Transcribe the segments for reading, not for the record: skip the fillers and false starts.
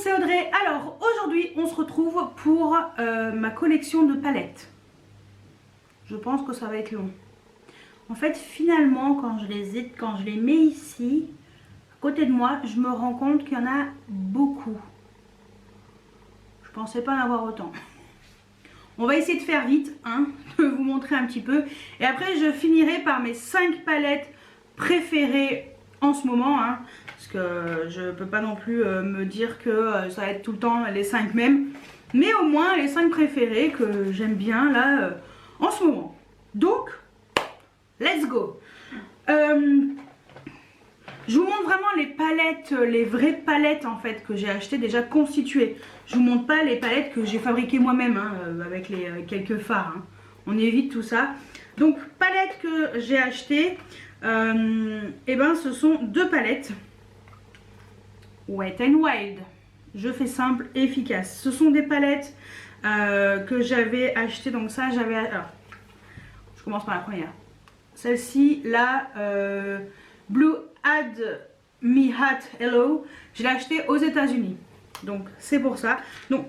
c'est Audrey. Alors aujourd'hui on se retrouve pour ma collection de palettes. Je pense que ça va être long. En fait finalement quand je les mets ici à côté de moi, je me rends compte qu'il y en a beaucoup. Je pensais pas en avoir autant. On va essayer de faire vite, hein, de vous montrer un petit peu. Et après je finirai par mes 5 palettes préférées en ce moment, hein, parce que je peux pas non plus me dire que ça va être tout le temps les 5 mêmes, mais au moins les 5 préférées que j'aime bien là en ce moment. Donc let's go. Je vous montre vraiment les palettes, les vraies palettes en fait que j'ai achetées déjà constituées. Je vous montre pas les palettes que j'ai fabriquées moi-même, hein, avec les quelques fards, hein. On évite tout ça. Donc palettes que j'ai achetées, et ben ce sont 2 palettes Wet n Wild. Je fais simple et efficace. Ce sont des palettes que j'avais achetées. Donc ça j'avais... Alors, je commence par la première. Celle-ci là, Blue Add Me Hat Hello. Je l'ai achetée aux États-Unis. Donc c'est pour ça. Donc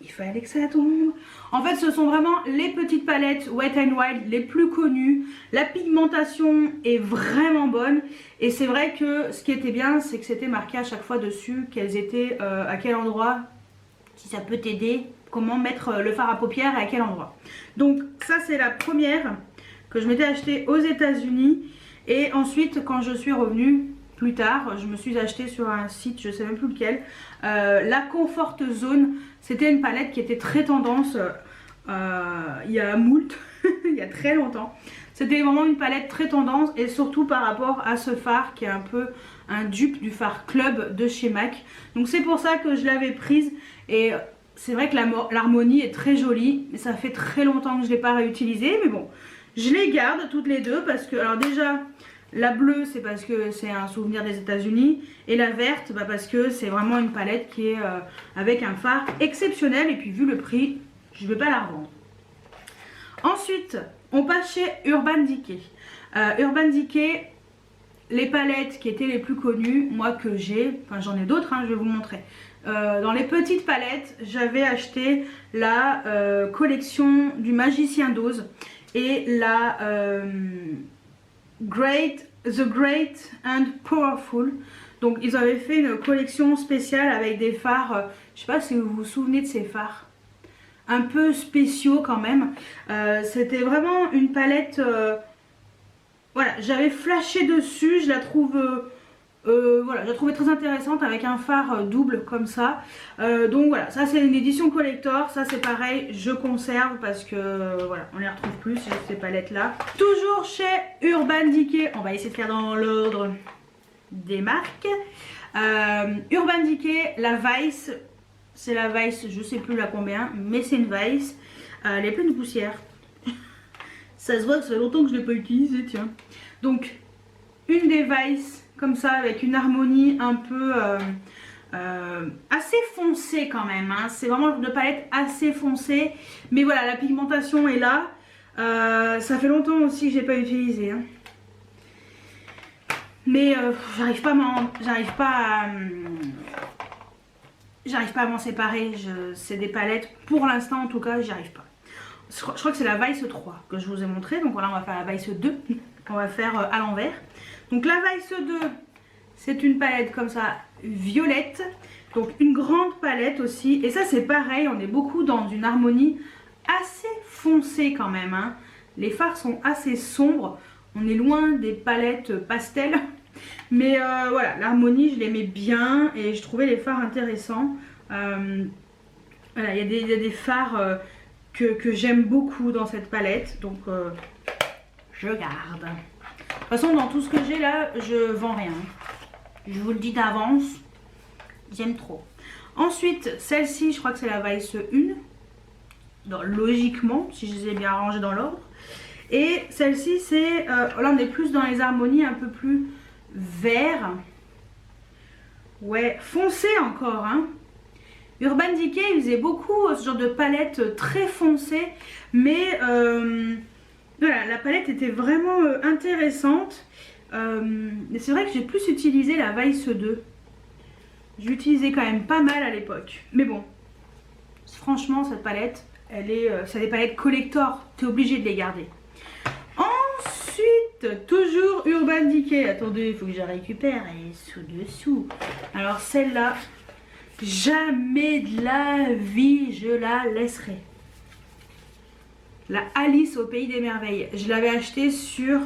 il fallait que ça tombe. En fait ce sont vraiment les petites palettes Wet n Wild les plus connues. La pigmentation est vraiment bonne. Et c'est vrai que ce qui était bien, c'est que c'était marqué à chaque fois dessus qu'elles étaient à quel endroit, si ça peut t'aider, comment mettre le fard à paupières et à quel endroit. Donc ça c'est la première que je m'étais achetée aux États-Unis. Et ensuite quand je suis revenue plus tard, je me suis acheté sur un site, je sais même plus lequel, la Comfort Zone. C'était une palette qui était très tendance il y a moult, il y a très longtemps. C'était vraiment une palette très tendance et surtout par rapport à ce fard qui est un peu un dupe du fard Club de chez MAC. Donc c'est pour ça que je l'avais prise et c'est vrai que l'harmonie est très jolie. Mais ça fait très longtemps que je ne l'ai pas réutilisée, mais bon, je les garde toutes les deux parce que, alors déjà... La bleue c'est parce que c'est un souvenir des États-Unis et la verte bah parce que c'est vraiment une palette qui est avec un fard exceptionnel et puis vu le prix je ne vais pas la revendre. Ensuite on passe chez Urban Decay. Urban Decay, les palettes qui étaient les plus connues, moi que j'ai, enfin j'en ai d'autres, hein, je vais vous montrer. Dans les petites palettes j'avais acheté la collection du Magicien d'Oz et la... The Great and Powerful. Donc ils avaient fait une collection spéciale avec des fards, je sais pas si vous vous souvenez de ces fards, un peu spéciaux quand même. C'était vraiment une palette, voilà, j'avais flashé dessus, je la trouve... voilà, je la trouvais très intéressante avec un phare double comme ça. Donc voilà, ça c'est une édition collector. Ça c'est pareil, je conserve parce que voilà, on les retrouve plus ces palettes là. Toujours chez Urban Decay, on va essayer de faire dans l'ordre des marques. Urban Decay, la Vice, c'est la Vice, je sais plus la combien, mais c'est une Vice. Elle est pleine de poussière. Ça se voit que ça fait longtemps que je ne l'ai pas utilisée, tiens. Donc une des Vice comme ça avec une harmonie un peu assez foncée quand même, hein. C'est vraiment une palette assez foncée, mais voilà, la pigmentation est là. Ça fait longtemps aussi que j'ai pas utilisé, hein. Mais j'arrive pas à m'en séparer. C'est des palettes, pour l'instant en tout cas, j'y arrive pas. Je crois que c'est la Vice 3 que je vous ai montré. Donc voilà, on va faire la Vice 2 qu'on va faire à l'envers. Donc la Vice 2, c'est une palette comme ça, violette. Donc une grande palette aussi. Et ça c'est pareil, on est beaucoup dans une harmonie assez foncée quand même, hein. Les fards sont assez sombres. On est loin des palettes pastel. Mais voilà, l'harmonie je l'aimais bien et je trouvais les fards intéressants. Voilà, il y a des fards que j'aime beaucoup dans cette palette. Donc je garde. De toute façon dans tout ce que j'ai là je vends rien, je vous le dis d'avance, j'aime trop. Ensuite celle-ci je crois que c'est la Vice 1, donc, logiquement si je les ai bien rangées dans l'ordre. Et celle-ci c'est, là on est plus dans les harmonies un peu plus vert, ouais foncé encore, hein. Urban Decay il faisait beaucoup ce genre de palette très foncée, mais voilà, la palette était vraiment intéressante. Mais c'est vrai que j'ai plus utilisé la Vice 2. J'utilisais quand même pas mal à l'époque. Mais bon, franchement, cette palette, c'est des palettes collector. Tu es obligé de les garder. Ensuite, toujours Urban Decay. Attendez, il faut que je la récupère. Elle est sous-dessous. Alors celle-là, jamais de la vie je la laisserai. La Alice au Pays des Merveilles. Je l'avais achetée sur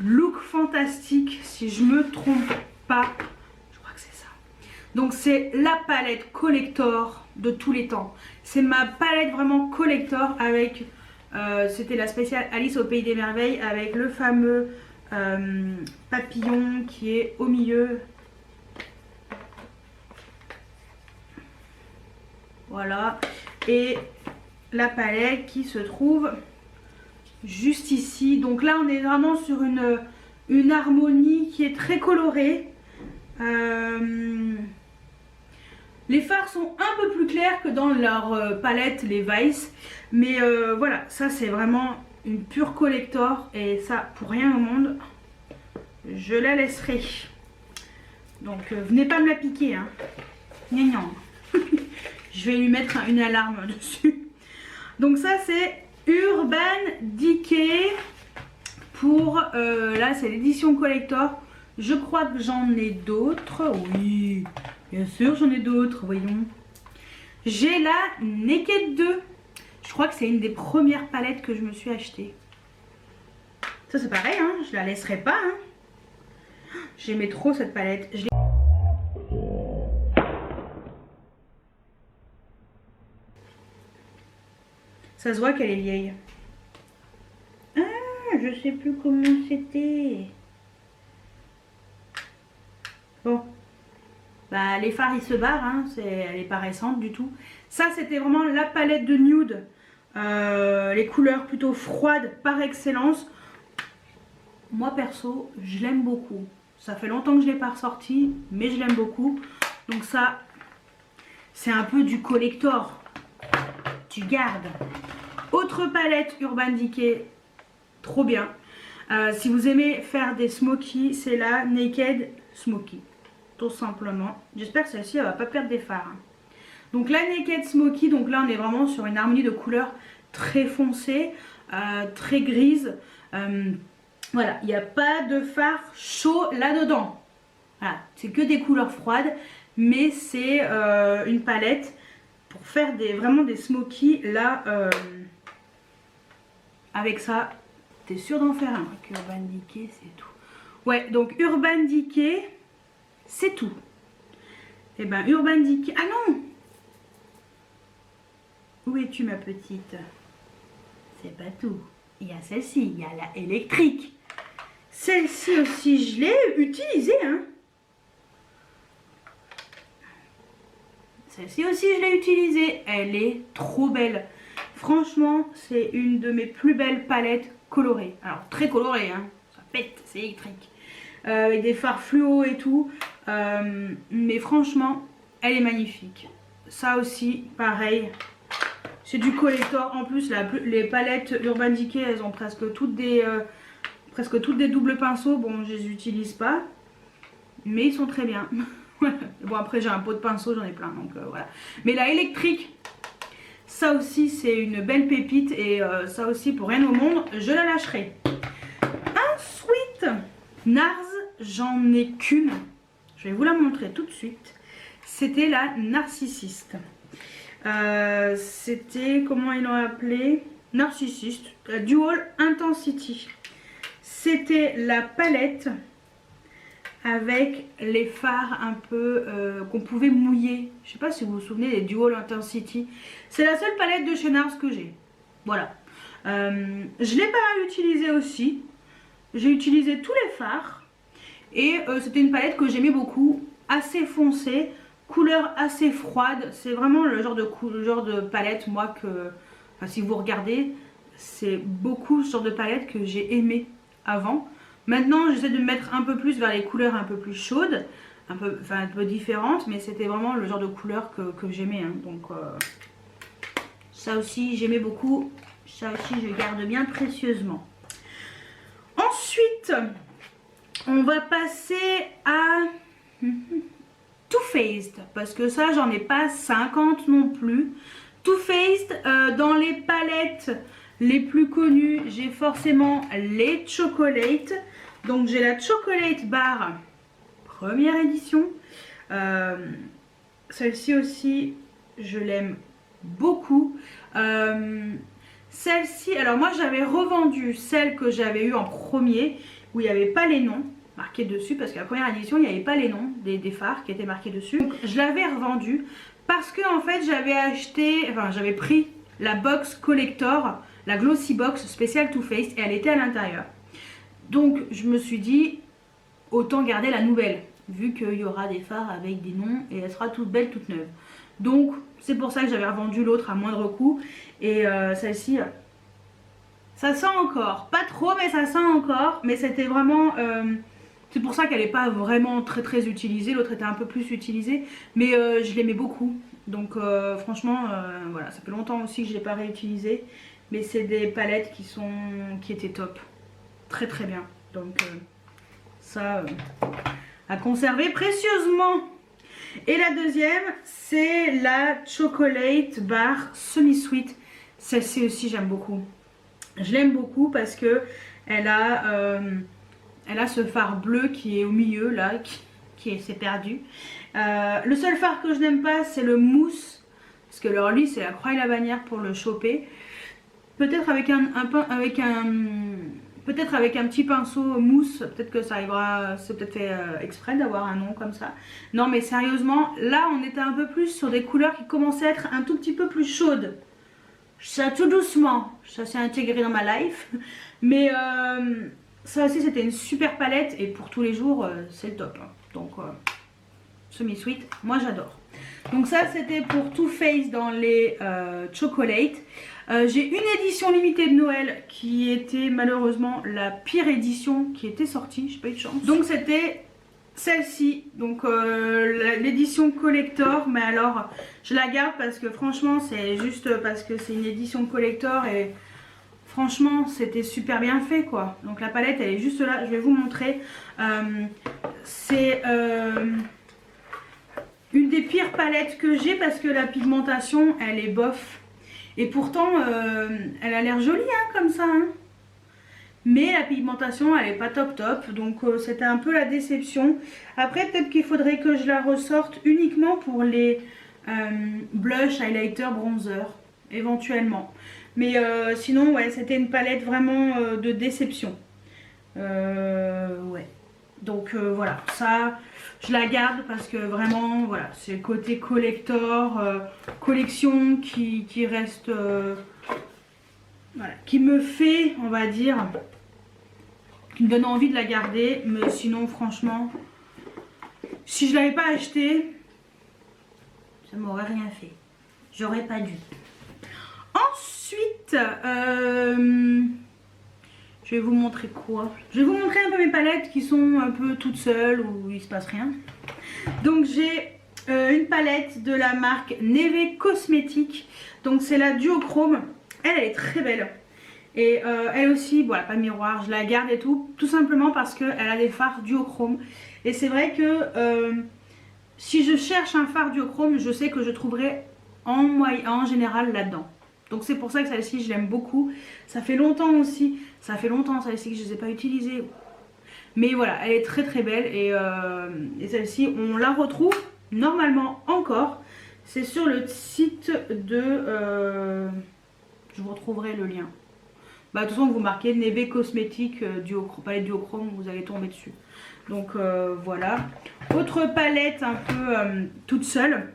Look Fantastique, si je me trompe pas. Je crois que c'est ça. Donc c'est la palette collector de tous les temps. C'est ma palette vraiment collector avec... c'était la spéciale Alice au Pays des Merveilles avec le fameux papillon qui est au milieu. Voilà. Et la palette qui se trouve juste ici. Donc là on est vraiment sur une harmonie qui est très colorée. Les fards sont un peu plus clairs que dans leur palette, les Vice. Mais voilà, ça c'est vraiment une pure collector. Et ça, pour rien au monde, je la laisserai. Donc venez pas me la piquer. Hein. Gnagnan. Je vais lui mettre une alarme dessus. Donc ça c'est Urban Decay. Pour, là c'est l'édition collector. Je crois que j'en ai d'autres. Oui, bien sûr j'en ai d'autres, voyons. J'ai la Naked 2. Je crois que c'est une des premières palettes que je me suis achetée. Ça c'est pareil, hein, je la laisserai pas. Hein. J'aimais trop cette palette. Ça se voit qu'elle est vieille. Ah, je sais plus comment c'était. Bon. Bah, les fards ils se barrent, hein. Elle est pas récente du tout. Ça c'était vraiment la palette de nude. Les couleurs plutôt froides par excellence. Moi perso, je l'aime beaucoup. Ça fait longtemps que je ne l'ai pas ressorti, mais je l'aime beaucoup. Donc ça, c'est un peu du collector. Tu gardes. Autre palette Urban Decay, trop bien. Si vous aimez faire des smoky, c'est la Naked Smoky. Tout simplement. J'espère que celle-ci, elle va pas perdre des fards. Donc la Naked Smoky, donc là on est vraiment sur une harmonie de couleurs très foncée, très grise. Voilà, il n'y a pas de fard chaud là-dedans. Voilà, c'est que des couleurs froides, mais c'est une palette pour faire vraiment des smoky. Là, avec ça, t'es sûr d'en faire un. Avec Urban Decay, c'est tout. Ouais, donc Urban Decay, c'est tout. Et ben Urban Decay... Ah non! Où es-tu ma petite? C'est pas tout. Il y a celle-ci, il y a la électrique. Celle-ci aussi, je l'ai utilisée. Hein. Celle-ci aussi, je l'ai utilisée. Elle est trop belle. Franchement, c'est une de mes plus belles palettes colorées. Alors, très colorée, hein. Ça pète, c'est électrique. Avec des fards fluo et tout. Mais franchement, elle est magnifique. Ça aussi, pareil. C'est du collector. En plus, les palettes Urban Decay, elles ont presque toutes des doubles pinceaux. Bon, je les utilise pas. Mais ils sont très bien. Bon, après, j'ai un pot de pinceau, j'en ai plein. Donc, voilà. Mais la électrique, ça aussi, c'est une belle pépite. Et ça aussi, pour rien au monde, je la lâcherai. Ensuite, NARS, j'en ai qu'une. Je vais vous la montrer tout de suite. C'était la Narcissiste. C'était, comment ils l'ont appelé, Narcissiste, Dual Intensity. C'était la palette avec les fards un peu qu'on pouvait mouiller. Je sais pas si vous vous souvenez des Dual Intensity. C'est la seule palette de chez NARS que j'ai. Voilà. Je l'ai pas utilisée aussi. J'ai utilisé tous les fards. Et c'était une palette que j'aimais beaucoup. Assez foncée. Couleur assez froide, c'est vraiment le genre de palette, moi, que, enfin, si vous regardez, c'est beaucoup ce genre de palette que j'ai aimé avant. Maintenant, j'essaie de me mettre un peu plus vers les couleurs un peu plus chaudes, un peu différentes, mais c'était vraiment le genre de couleur que j'aimais. Hein. Donc, ça aussi, j'aimais beaucoup. Ça aussi, je garde bien précieusement. Ensuite, on va passer à... Too Faced, parce que ça j'en ai pas 50 non plus. Too Faced, dans les palettes les plus connues, j'ai forcément les Chocolate. Donc j'ai la Chocolate Bar première édition. Celle-ci aussi, je l'aime beaucoup. Celle-ci, alors moi j'avais revendu celle que j'avais eue en premier, où il n'y avait pas les noms marqués dessus, parce que la première édition il n'y avait pas les noms des phares qui étaient marqués dessus. Donc je l'avais revendue parce que en fait j'avais pris la box collector, la glossy box spéciale Too Faced, et elle était à l'intérieur. Donc je me suis dit autant garder la nouvelle, vu qu'il y aura des phares avec des noms et elle sera toute belle, toute neuve. Donc c'est pour ça que j'avais revendu l'autre à moindre coût. Et celle-ci, ça sent encore, pas trop mais ça sent encore. Mais c'était vraiment, c'est pour ça qu'elle n'est pas vraiment très utilisée. L'autre était un peu plus utilisée, mais je l'aimais beaucoup. Donc franchement, voilà, ça fait longtemps aussi que je ne l'ai pas réutilisée. Mais c'est des palettes qui étaient top, très bien. Donc ça, à conserver précieusement. Et la deuxième, c'est la Chocolate Bar Semi-Sweet. Celle-ci aussi, j'aime beaucoup. Je l'aime beaucoup parce que elle a ce phare bleu qui est au milieu, là, qui s'est perdu. Le seul phare que je n'aime pas, c'est le mousse. Parce que alors, lui, c'est la croix et la bannière pour le choper. Peut-être avec peut-être avec un petit pinceau mousse, peut-être que ça arrivera, c'est peut-être fait exprès d'avoir un nom comme ça. Non mais sérieusement, là on était un peu plus sur des couleurs qui commençaient à être un tout petit peu plus chaudes. Ça tout doucement, ça s'est intégré dans ma life. Mais ça aussi c'était une super palette et pour tous les jours c'est le top. Donc semi-sweet, moi j'adore. Donc ça c'était pour Too Faced dans les Chocolate. J'ai une édition limitée de Noël qui était malheureusement la pire édition qui était sortie, j'ai pas eu de chance. Donc c'était celle-ci, donc l'édition collector, mais alors je la garde parce que franchement c'est juste parce que c'est une édition collector et franchement c'était super bien fait quoi. Donc la palette elle est juste là, je vais vous montrer. C'est une des pires palettes que j'ai parce que la pigmentation elle est bof. Et pourtant, elle a l'air jolie hein, comme ça. Hein. Mais la pigmentation, elle est pas top. Donc c'était un peu la déception. Après, peut-être qu'il faudrait que je la ressorte uniquement pour les blush, highlighter, bronzer. Éventuellement. Mais sinon, ouais, c'était une palette vraiment de déception. Ouais. Donc voilà, ça je la garde parce que vraiment voilà, c'est le côté collector, collection qui reste voilà, qui me fait, on va dire, qui me donne envie de la garder. Mais sinon franchement, si je l'avais pas acheté, ça m'aurait rien fait, j'aurais pas dû. Ensuite je vais vous montrer quoi? Je vais vous montrer un peu mes palettes qui sont un peu toutes seules où il se passe rien. Donc j'ai une palette de la marque Neve Cosmetics. Donc c'est la duochrome. Elle est très belle. Et elle aussi, voilà, pas de miroir, je la garde et tout. Tout simplement parce qu'elle a des fards duochrome. Et c'est vrai que si je cherche un fard duochrome, je sais que je trouverai en général là-dedans. Donc c'est pour ça que celle-ci je l'aime beaucoup. Ça fait longtemps aussi, celle-ci que je ne les ai pas utilisées. Mais voilà, elle est très belle et celle-ci on la retrouve normalement encore. C'est sur le site de... je vous retrouverai le lien. Bah, de toute façon vous marquez Neve Cosmetics palette duochrome, vous allez tomber dessus. Donc voilà. Autre palette un peu toute seule.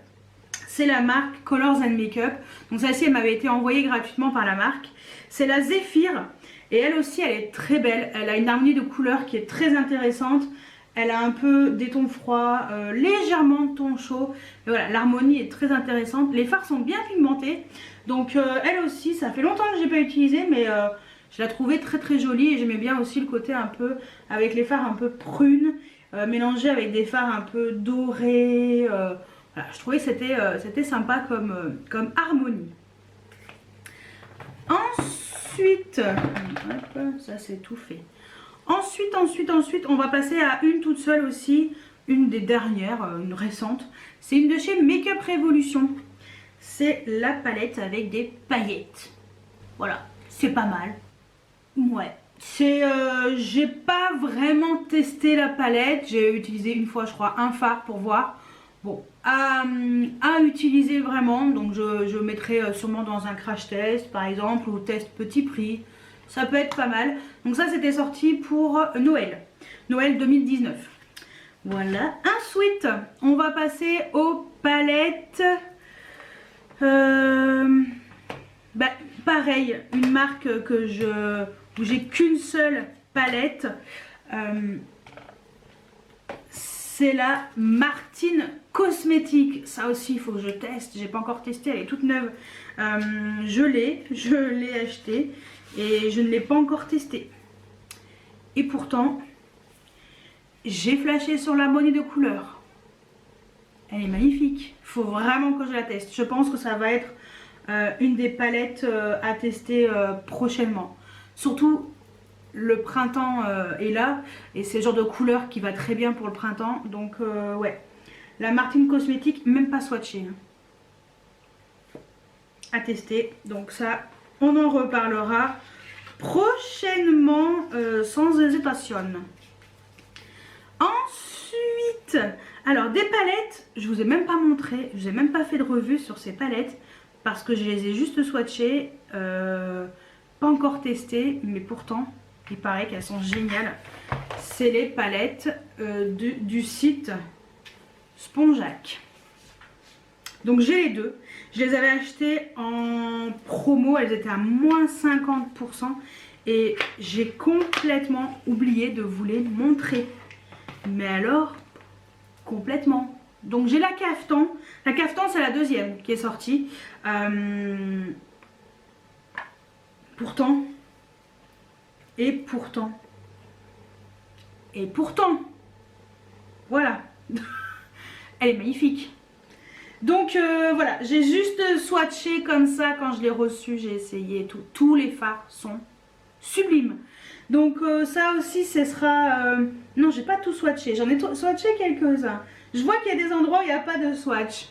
C'est la marque Colors and Makeup. Donc celle-ci elle m'avait été envoyée gratuitement par la marque. C'est la Zephyr. Et elle aussi elle est très belle. Elle a une harmonie de couleurs qui est très intéressante. Elle a un peu des tons froids, légèrement de tons chauds. Mais voilà, l'harmonie est très intéressante. Les fards sont bien pigmentés. Donc elle aussi, ça fait longtemps que je n'ai pas utilisé. Mais je la trouvais très jolie. Et j'aimais bien aussi le côté un peu avec les fards un peu prunes. Mélangés avec des fards un peu dorés. Voilà, je trouvais que c'était sympa comme harmonie. Ensuite, hop, ça c'est tout fait. Ensuite, on va passer à une toute seule aussi une des dernières, une récente. C'est une de chez Makeup Revolution. C'est la palette avec des paillettes. Voilà, c'est pas mal. Ouais. J'ai pas vraiment testé la palette. J'ai utilisé une fois, je crois, un fard pour voir. Bon, à utiliser vraiment. Donc je mettrai sûrement dans un crash test, par exemple, ou test petit prix. Ça peut être pas mal. Donc ça, c'était sorti pour Noël. Noël 2019. Voilà. Ensuite, on va passer aux palettes. Pareil, une marque où j'ai qu'une seule palette. C'est la Martine Cosmétique. Ça aussi, il faut que je teste. J'ai pas encore testé, elle est toute neuve. Je l'ai achetée et je ne l'ai pas encore testée. Et pourtant, j'ai flashé sur l'harmonie de couleurs. Elle est magnifique. Il faut vraiment que je la teste. Je pense que ça va être une des palettes à tester prochainement. Surtout, le printemps est là et c'est le genre de couleur qui va très bien pour le printemps. Donc ouais, la Martine Cosmétique, même pas swatchée. À tester. Donc ça, on en reparlera prochainement sans hésitation. Ensuite, alors des palettes, je vous ai même pas montré, je vous ai même pas fait de revue sur ces palettes parce que je les ai juste swatchées, pas encore testées, mais pourtant il paraît qu'elles sont géniales. C'est les palettes du site Spongeac. Donc j'ai les deux. Je les avais achetées en promo, elles étaient à moins 50% et j'ai complètement oublié de vous les montrer. Mais alors, complètement. Donc j'ai la Caftan. La Caftan, c'est la deuxième qui est sortie. Pourtant, et pourtant, voilà. Elle est magnifique. Donc voilà, j'ai juste swatché comme ça quand je l'ai reçu, j'ai essayé tout. Tous les fards sont sublimes. Donc ça aussi, ce sera... Non, j'ai pas tout swatché, j'en ai swatché quelques-uns. Je vois qu'il y a des endroits où il n'y a pas de swatch.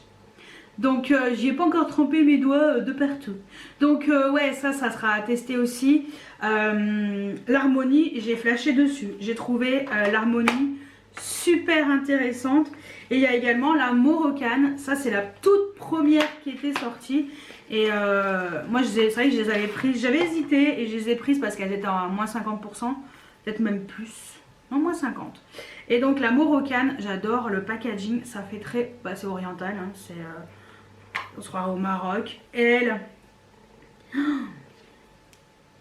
Donc j'y ai pas encore trempé mes doigts de partout. Donc ouais, ça sera à tester aussi. L'harmonie, j'ai flashé dessus. J'ai trouvé l'harmonie super intéressante. Et il y a également la Moroccan. Ça, c'est la toute première qui était sortie. Et moi, c'est vrai que je les avais prises. J'avais hésité et je les ai prises parce qu'elles étaient à moins 50%. Peut-être même plus. Non, moins 50. Et donc la Moroccan, j'adore le packaging. Ça fait très... Bah, c'est oriental. Hein, c'est... on sera au Maroc. Et elle...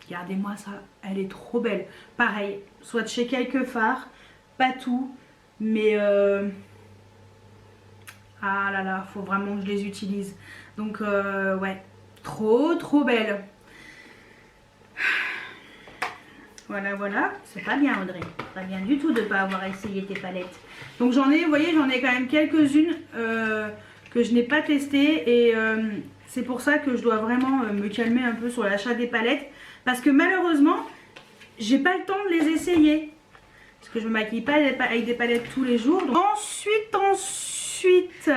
Regardez-moi ça. Elle est trop belle. Pareil, soit chez quelques fards. Pas tout. Mais... ah là là, faut vraiment que je les utilise. Donc ouais, trop belle. Voilà, voilà. C'est pas bien Audrey. Pas bien du tout de ne pas avoir essayé tes palettes. Donc j'en ai, vous voyez, j'en ai quand même quelques-unes que je n'ai pas testées. Et c'est pour ça que je dois vraiment me calmer un peu sur l'achat des palettes. Parce que malheureusement, j'ai pas le temps de les essayer. Parce que je me maquille pas avec des palettes tous les jours. Donc... Ensuite,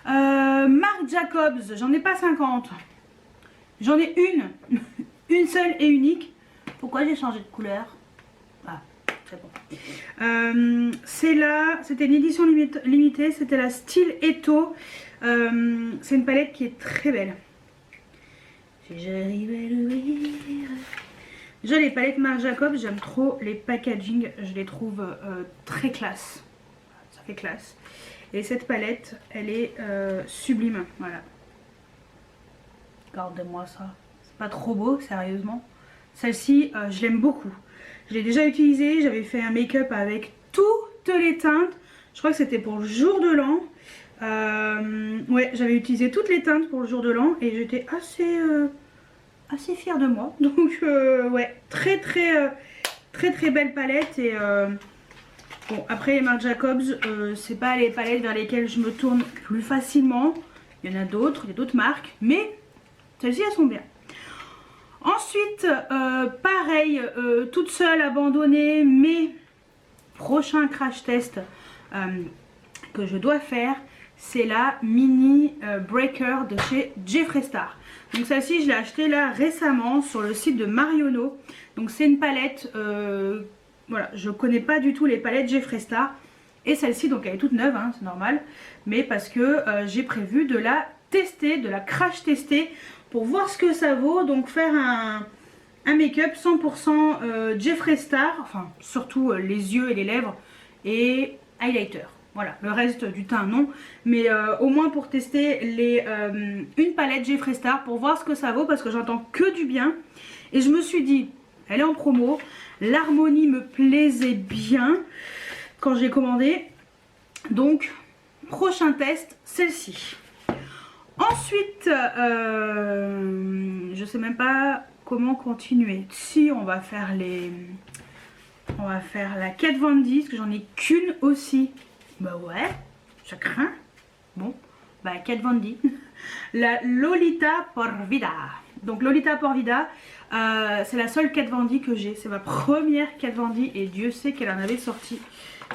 Marc Jacobs, j'en ai pas 50. J'en ai une. Une seule et unique. Pourquoi j'ai changé de couleur? Ah, c'est bon. C'est là, c'était une édition limitée, c'était la Style Eto. C'est une palette qui est très belle. Si j'arrive à l'ouvrir. Déjà les palettes Marc Jacobs, j'aime trop les packaging, je les trouve très classe. Ça fait classe. Et cette palette, elle est sublime, voilà. Regardez-moi ça. C'est pas trop beau, sérieusement. Celle-ci, je l'aime beaucoup. Je l'ai déjà utilisée, j'avais fait un make-up avec toutes les teintes. Je crois que c'était pour le jour de l'an. Ouais, j'avais utilisé toutes les teintes pour le jour de l'an et j'étais assez fière de moi. Donc ouais, très belle palette. Et bon, après les Marc Jacobs, c'est pas les palettes vers lesquelles je me tourne plus facilement. Il y en a d'autres, il y a d'autres marques, mais celles-ci elles sont bien. Ensuite, pareil, toute seule, abandonnée, mais prochain crash test, que je dois faire, c'est la mini breaker de chez Jeffree Star. Donc celle-ci je l'ai achetée là récemment sur le site de Marionneau. Donc c'est une palette, voilà, je connais pas du tout les palettes Jeffree Star. Et celle-ci donc elle est toute neuve, hein, c'est normal. Mais parce que j'ai prévu de la tester, de la crash tester pour voir ce que ça vaut. Donc faire un make-up 100% Jeffree Star, enfin surtout les yeux et les lèvres et highlighter. Voilà, le reste du teint non, mais au moins pour tester une palette Jeffree Star pour voir ce que ça vaut parce que j'entends que du bien. Et je me suis dit, elle est en promo, l'harmonie me plaisait bien quand j'ai commandé. Donc, prochain test, celle-ci. Ensuite, je sais même pas comment continuer. Si, on va faire la Kat Von D, parce que j'en ai qu'une aussi. Bah ouais, ça craint. Bon, bah Kat Von D. La Lolita Porvida. Donc Lolita Porvida, c'est la seule Kat Von D que j'ai. C'est ma première Kat Von D et Dieu sait qu'elle en avait sorti.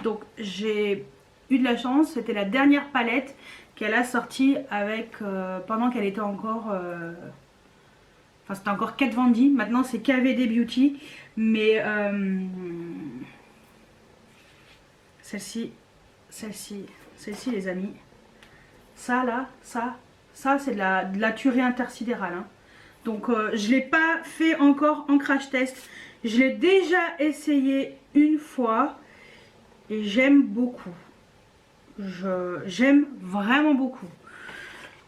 Donc j'ai eu de la chance, c'était la dernière palette qu'elle a sortie avec pendant qu'elle était encore... Enfin c'était encore Kat Von D, maintenant c'est KVD Beauty. Mais celle-ci les amis, ça là, ça c'est de la tuerie intersidérale, hein. Donc je l'ai pas fait encore en crash test, je l'ai déjà essayé une fois et j'aime beaucoup, j'aime vraiment beaucoup.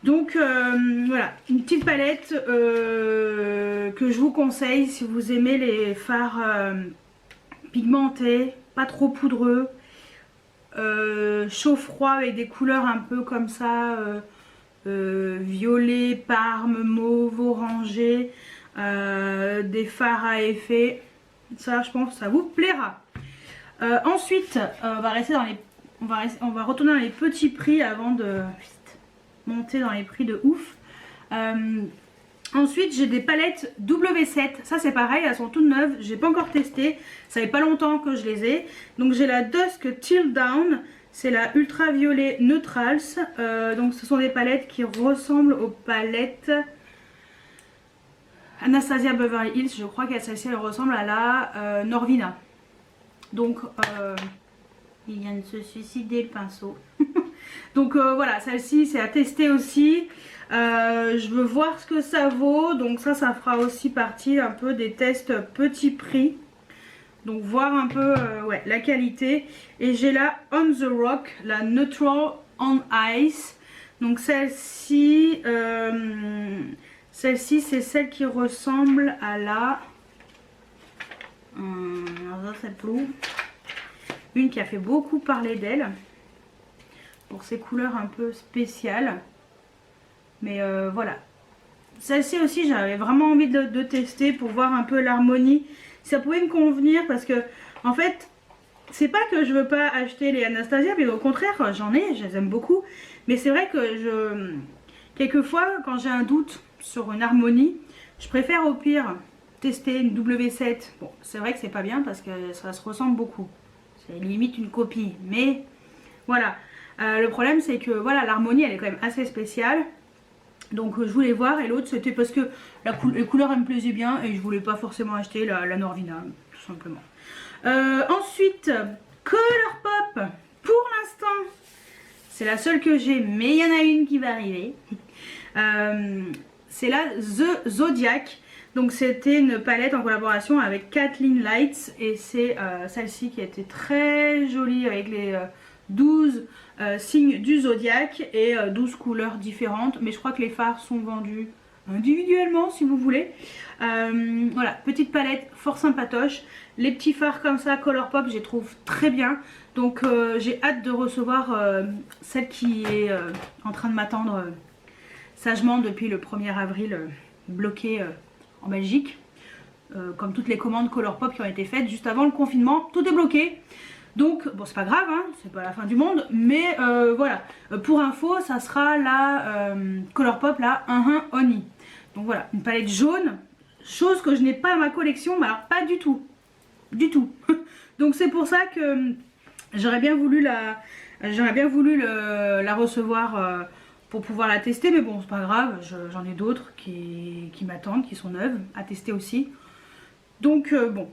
Donc voilà, une petite palette que je vous conseille si vous aimez les fards pigmentés, pas trop poudreux, chaud-froid avec des couleurs un peu comme ça, violet, parme, mauve, orangé, des fards à effet. Ça je pense que ça vous plaira. Ensuite on va rester dans les, on va retourner dans les petits prix avant de monter dans les prix de ouf. Ensuite j'ai des palettes W7, ça c'est pareil, elles sont toutes neuves, j'ai pas encore testé, ça fait pas longtemps que je les ai. Donc j'ai la Dusk Till Down, c'est la Ultraviolet Neutrals, donc ce sont des palettes qui ressemblent aux palettes Anastasia Beverly Hills, je crois qu'elle celle-ci elle ressemble à la Norvina. Donc il vient de se suicider le pinceau. Donc voilà, celle-ci c'est à tester aussi. Je veux voir ce que ça vaut. Donc ça fera aussi partie un peu des tests petit prix. Donc voir un peu ouais, la qualité. Et j'ai la On The Rock, la Neutral on Ice. Donc celle-ci, c'est celle qui ressemble à la... une qui a fait beaucoup parler d'elle. Pour ses couleurs un peu spéciales. Mais voilà. Celle-ci aussi j'avais vraiment envie de tester pour voir un peu l'harmonie. Ça pouvait me convenir parce que en fait c'est pas que je veux pas acheter les Anastasia, mais au contraire j'en ai, je les aime beaucoup. Mais c'est vrai que quelquefois quand j'ai un doute sur une harmonie, je préfère au pire tester une W7. Bon c'est vrai que c'est pas bien parce que ça se ressemble beaucoup. C'est limite une copie. Mais voilà. Le problème c'est que voilà, l'harmonie elle est quand même assez spéciale. Donc je voulais voir, et l'autre c'était parce que les couleurs elles me plaisaient bien et je voulais pas forcément acheter la Norvina tout simplement. Ensuite Colourpop, pour l'instant c'est la seule que j'ai, mais il y en a une qui va arriver. C'est la The Zodiac. Donc c'était une palette en collaboration avec Kathleen Lights et c'est celle-ci qui a été très jolie avec les 12 signes du zodiaque et 12 couleurs différentes, mais je crois que les fards sont vendus individuellement si vous voulez. Voilà, petite palette fort sympatoche, les petits fards comme ça Colourpop je les trouve très bien, donc j'ai hâte de recevoir celle qui est en train de m'attendre sagement depuis le 1er avril, bloquée en Belgique, comme toutes les commandes Colourpop qui ont été faites juste avant le confinement, tout est bloqué. Donc bon c'est pas grave, hein, c'est pas la fin du monde, mais voilà, pour info ça sera la Colourpop, la Honey. Donc voilà, une palette jaune, chose que je n'ai pas à ma collection, mais alors pas du tout, du tout. Donc c'est pour ça que j'aurais bien voulu J'aurais bien voulu la recevoir pour pouvoir la tester, mais bon, c'est pas grave, j'en ai d'autres qui m'attendent, qui sont neuves, à tester aussi. Donc bon.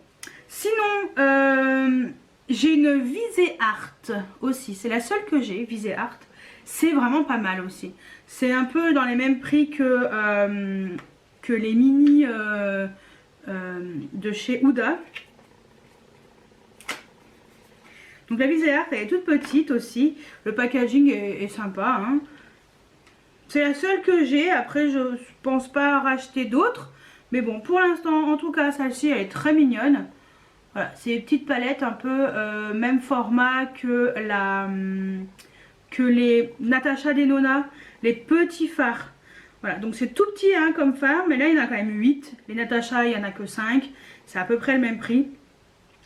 Sinon, j'ai une Visée Art aussi, c'est la seule que j'ai, Visée Art. C'est vraiment pas mal aussi. C'est un peu dans les mêmes prix que les mini de chez Huda. Donc la Visée Art, elle est toute petite aussi. Le packaging est sympa, hein. C'est la seule que j'ai. Après, je pense pas racheter d'autres. Mais bon, pour l'instant, en tout cas, celle-ci, elle est très mignonne. Voilà, c'est des petites palettes un peu même format que les Natasha Denona, les petits fards. Voilà, donc c'est tout petit hein, comme phare, mais là il y en a quand même 8. Les Natasha, il n'y en a que 5. C'est à peu près le même prix.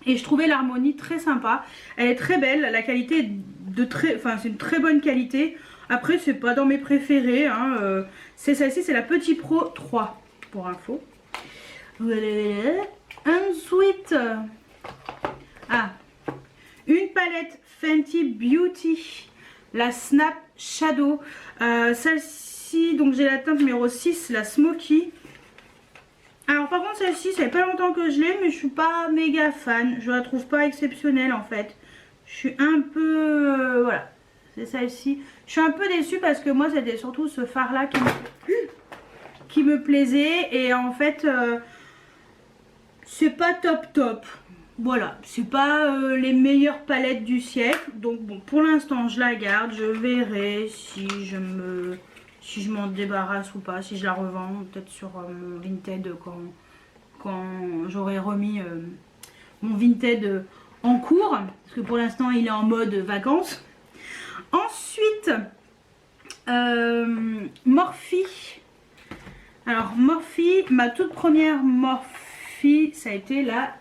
Et je trouvais l'harmonie très sympa. Elle est très belle, la qualité est c'est une très bonne qualité. Après, c'est pas dans mes préférés. Hein, c'est celle-ci, c'est la Petit Pro 3, pour info. Ensuite, une palette Fenty Beauty, la Snap Shadow. Celle-ci, donc j'ai la teinte numéro 6, la Smoky. Alors par contre celle-ci, ça fait pas longtemps que je l'ai, mais je suis pas méga fan. Je la trouve pas exceptionnelle en fait. Je suis un peu... voilà, c'est celle-ci. Je suis un peu déçue parce que moi c'était surtout ce fard là qui me plaisait. Et en fait, c'est pas top top. Voilà, c'est pas les meilleures palettes du siècle. Donc bon, pour l'instant je la garde. Je verrai si je m'en débarrasse ou pas, si je la revends, peut-être sur mon Vinted quand j'aurai remis mon Vinted en cours, parce que pour l'instant il est en mode vacances. Ensuite, Morphe. Alors Morphe, ma toute première Morphe, ça a été la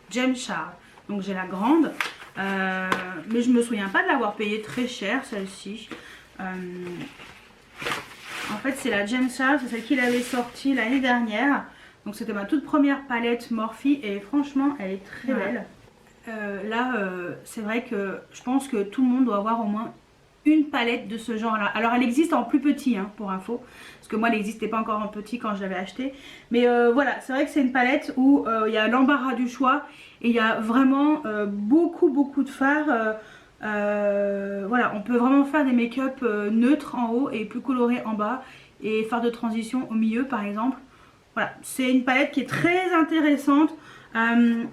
Gem Charm. Donc j'ai la grande, mais je me souviens pas de l'avoir payée très cher celle-ci. En fait, c'est la Gem Charm, c'est celle qu'il avait sortie l'année dernière. Donc c'était ma toute première palette Morphe et franchement, elle est très belle. C'est vrai que je pense que tout le monde doit avoir au moins une palette de ce genre là. Alors elle existe en plus petit hein, pour info, parce que moi elle n'existait pas encore en petit quand je l'avais acheté. Mais voilà, c'est vrai que c'est une palette où il y a l'embarras du choix et il y a vraiment beaucoup de fards. Voilà, on peut vraiment faire des make-up neutres en haut et plus colorés en bas, et fards de transition au milieu par exemple. Voilà, c'est une palette qui est très intéressante,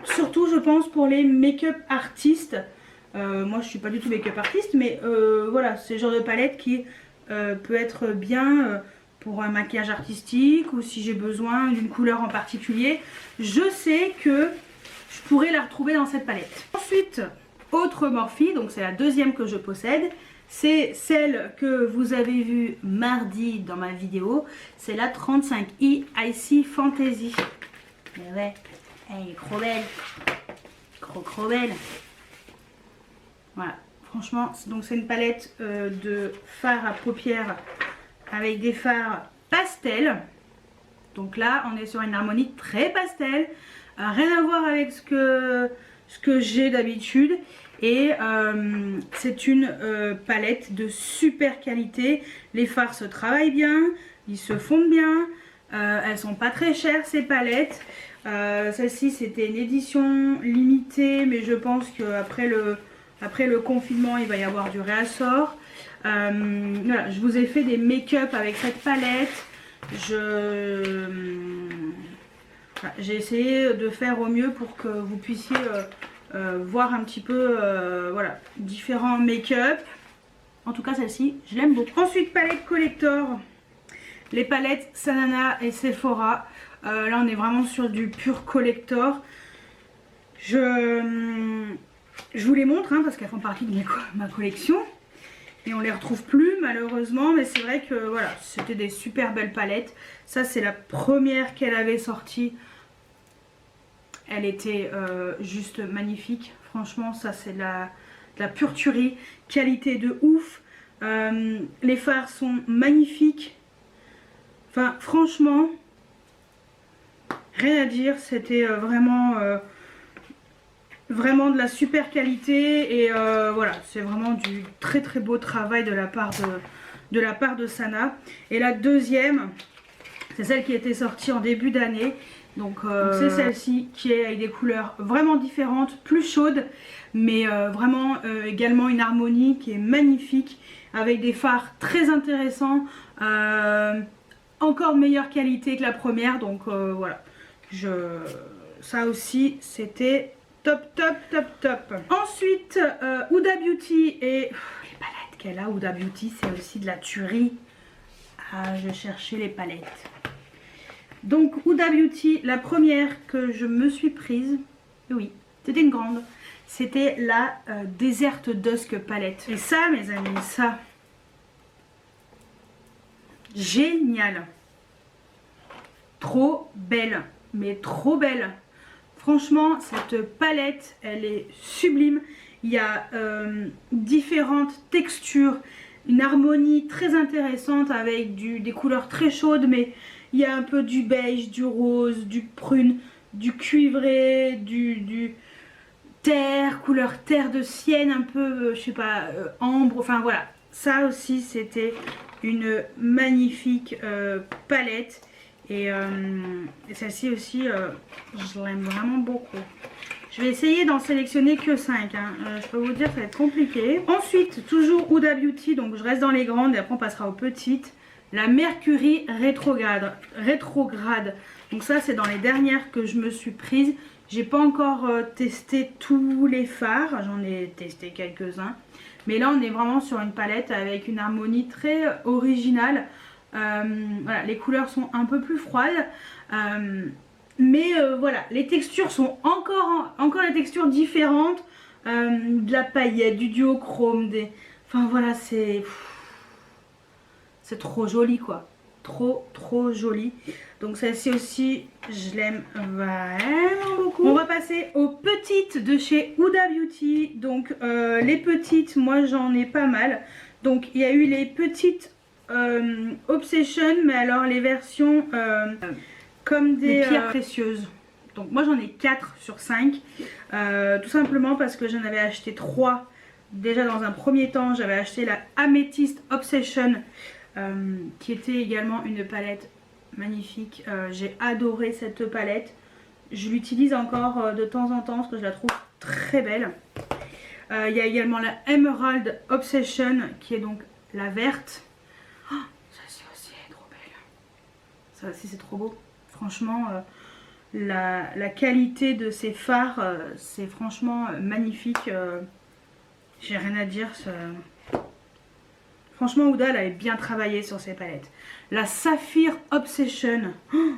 surtout je pense pour les make-up artistes. Moi je suis pas du tout make-up artiste, mais voilà, c'est le genre de palette qui peut être bien pour un maquillage artistique, ou si j'ai besoin d'une couleur en particulier. Je sais que je pourrais la retrouver dans cette palette. Ensuite, autre Morphe, donc c'est la deuxième que je possède. C'est celle que vous avez vue mardi dans ma vidéo. C'est la 35i Icy Fantasy. Mais ouais, elle est trop belle. Trop belle. Voilà, franchement, donc c'est une palette de fards à paupières avec des fards pastel. Donc là, on est sur une harmonie très pastel. Rien à voir avec ce que j'ai d'habitude. Et c'est une palette de super qualité. Les fards se travaillent bien, ils se fondent bien. Elles sont pas très chères ces palettes. Celle-ci c'était une édition limitée, mais je pense qu'après le confinement il va y avoir du réassort. Voilà, je vous ai fait des make-up avec cette palette. J'ai essayé de faire au mieux pour que vous puissiez voir un petit peu voilà, différents make-up. En tout cas celle-ci je l'aime beaucoup. Ensuite, palette collector, les palettes Sanana et Sephora. Là on est vraiment sur du pur collector. Je vous les montre hein, parce qu'elles font partie de ma collection et on les retrouve plus malheureusement, mais c'est vrai que voilà, c'était des super belles palettes. Ça c'est la première qu'elle avait sortie. Elle était juste magnifique. Franchement, ça c'est de la pure tuerie. Qualité de ouf. Les fards sont magnifiques. Enfin, franchement, rien à dire. C'était vraiment vraiment de la super qualité et voilà, c'est vraiment du très très beau travail de la part de Sana. Et la deuxième, c'est celle qui était sortie en début d'année. Donc c'est celle-ci qui est avec des couleurs vraiment différentes, plus chaudes, mais vraiment également une harmonie qui est magnifique, avec des fards très intéressants, encore de meilleure qualité que la première. Donc voilà, ça aussi c'était top top top top. Ensuite Huda Beauty et les palettes qu'elle a. Huda Beauty c'est aussi de la tuerie. Ah, je cherchais les palettes. Donc Huda Beauty, la première que je me suis prise, oui, c'était une grande, c'était la Desert Dusk palette. Et ça mes amis, ça, génial, trop belle, mais trop belle. Franchement cette palette, elle est sublime. Il y a différentes textures, une harmonie très intéressante avec des couleurs très chaudes, mais il y a un peu du beige, du rose, du prune, du cuivré, du terre, couleur terre de sienne, un peu, je sais pas, ambre, enfin voilà. Ça aussi, c'était une magnifique palette. Et celle-ci aussi, je l'aime vraiment beaucoup. Je vais essayer d'en sélectionner que 5. Hein. Je peux vous dire, ça va être compliqué. Ensuite, toujours Huda Beauty, donc je reste dans les grandes et après on passera aux petites. La Mercury rétrograde. Donc ça c'est dans les dernières que je me suis prise. J'ai pas encore testé tous les fards, j'en ai testé quelques-uns. Mais là on est vraiment sur une palette avec une harmonie très originale. Voilà, les couleurs sont un peu plus froides. Mais voilà, les textures sont encore des textures différentes. De la paillette, du duochrome, enfin voilà, c'est trop joli quoi, trop joli. Donc celle-ci aussi je l'aime vraiment beaucoup. On va passer aux petites de chez Huda Beauty. Donc les petites, moi j'en ai pas mal. Donc il y a eu les petites Obsession, mais alors les versions comme des pierres précieuses. Donc moi j'en ai 4 sur 5, tout simplement parce que j'en avais acheté 3 déjà dans un premier temps. J'avais acheté la Amethyst Obsession, qui était également une palette magnifique. J'ai adoré cette palette. Je l'utilise encore de temps en temps parce que je la trouve très belle. Il y a également la Emerald Obsession qui est donc la verte. Oh, celle-ci aussi est trop belle. Ça aussi c'est trop beau. Franchement, la qualité de ces fards, c'est franchement magnifique. J'ai rien à dire. Franchement, Huda, elle avait bien travaillé sur ses palettes. La Saphir Obsession. Oh,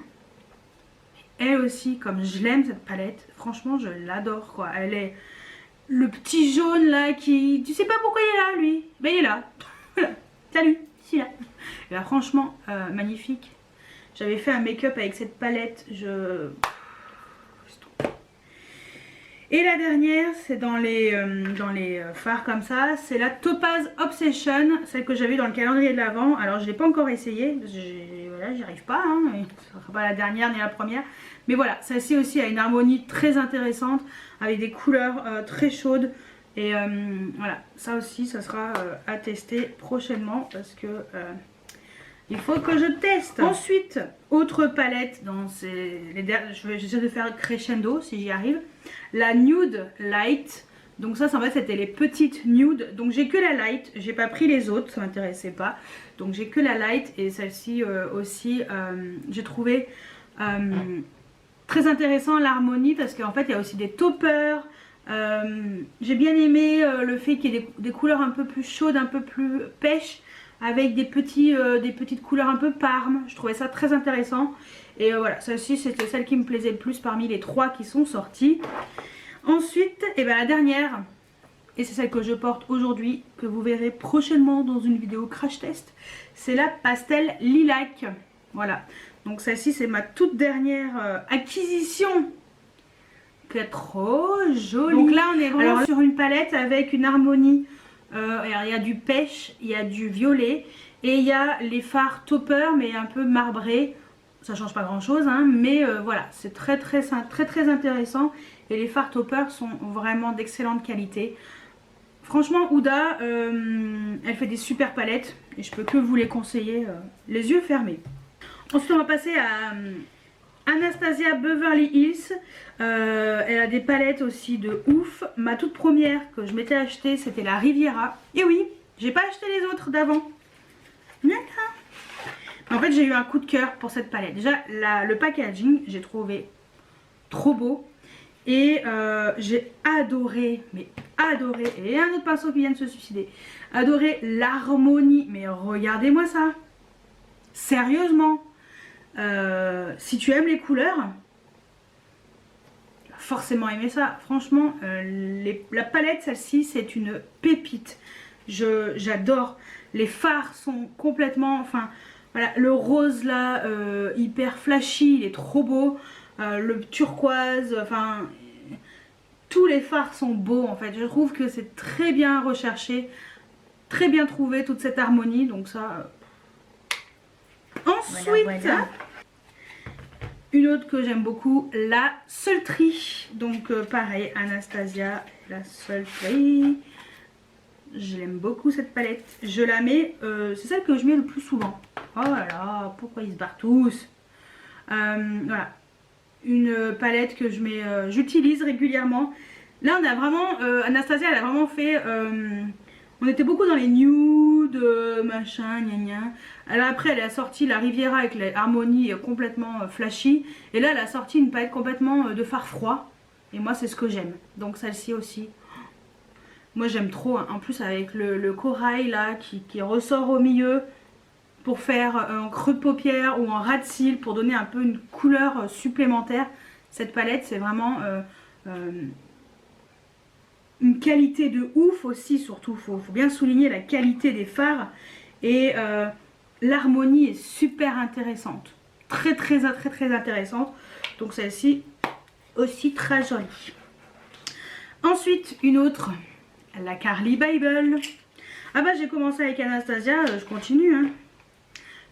elle aussi, comme je l'aime cette palette, franchement, je l'adore quoi. Elle est le petit jaune là qui... Tu sais pas pourquoi il est là, lui. Ben, il est là. Voilà. Salut, ici là. Et là, franchement, magnifique. J'avais fait un make-up avec cette palette. Et la dernière, c'est dans les fards comme ça, c'est la Topaz Obsession, celle que j'avais dans le calendrier de l'Avent. Alors je ne l'ai pas encore essayé, voilà, j'y arrive pas, hein, ce ne sera pas la dernière ni la première. Mais voilà, celle-ci aussi a une harmonie très intéressante, avec des couleurs très chaudes. Et voilà, ça aussi, ça sera à tester prochainement, parce que... il faut que je teste. Ensuite, autre palette, je vais essayer de faire crescendo si j'y arrive. La Nude Light. Donc ça en fait c'était les petites nude. Donc j'ai que la light, j'ai pas pris les autres, ça m'intéressait pas. Donc j'ai que la light et celle-ci aussi j'ai trouvé très intéressant l'harmonie parce qu'en fait il y a aussi des toppers. J'ai bien aimé le fait qu'il y ait des couleurs un peu plus chaudes, un peu plus pêche, avec des petites couleurs un peu parme. Je trouvais ça très intéressant. Et voilà, celle-ci c'était celle qui me plaisait le plus parmi les 3 qui sont sorties. Ensuite, et ben la dernière, et c'est celle que je porte aujourd'hui, que vous verrez prochainement dans une vidéo crash test, c'est la Pastel Lilac. Voilà, donc celle-ci c'est ma toute dernière acquisition. Elle est trop jolie. Donc là on est vraiment sur une palette avec une harmonie. Alors, il y a du pêche, il y a du violet et il y a les fards topper mais un peu marbrés. ça change pas grand chose, hein, mais voilà, c'est très intéressant. Et les fards topper sont vraiment d'excellente qualité. Franchement, Huda, elle fait des super palettes et je peux que vous les conseiller les yeux fermés. Ensuite, on va passer à Anastasia Beverly Hills. Elle a des palettes aussi de ouf. Ma toute première que je m'étais achetée, c'était la Riviera. Et oui, j'ai pas acheté les autres d'avant. En fait, j'ai eu un coup de cœur pour cette palette. Déjà, le packaging, j'ai trouvé trop beau. Et j'ai adoré, mais adoré, et un autre pinceau qui vient de se suicider, adoré l'harmonie. Mais regardez-moi ça, sérieusement, si tu aimes les couleurs, tu vas forcément aimer ça. Franchement, la palette, celle-ci, c'est une pépite. J'adore. Les fards sont complètement, enfin, voilà, le rose là, hyper flashy, il est trop beau. Le turquoise, enfin tous les fards sont beaux en fait. Je trouve que c'est très bien recherché, très bien trouvé toute cette harmonie, donc ça. Ensuite, voilà. Une autre que j'aime beaucoup, la Sultry. Donc pareil, Anastasia, la Sultry. Je l'aime beaucoup cette palette. Je la mets, c'est celle que je mets le plus souvent. Oh là là, pourquoi ils se barrent tous. Voilà. Une palette que j'utilise régulièrement. Là on a vraiment Anastasia, elle a vraiment fait on était beaucoup dans les nudes, machin, gna gna. Alors après elle a sorti la Riviera avec les harmonies complètement flashy. Et là elle a sorti une palette complètement de fard froid. Et moi c'est ce que j'aime. Donc celle-ci aussi, moi j'aime trop, hein. En plus avec le corail là qui ressort au milieu, pour faire un creux de paupière ou un ras de cils, pour donner un peu une couleur supplémentaire. Cette palette, c'est vraiment une qualité de ouf aussi, surtout. Faut bien souligner la qualité des fards. Et l'harmonie est super intéressante. Très intéressante. Donc celle-ci aussi très jolie. Ensuite, une autre, la Carli Bible. Ah bah j'ai commencé avec Anastasia, je continue, hein.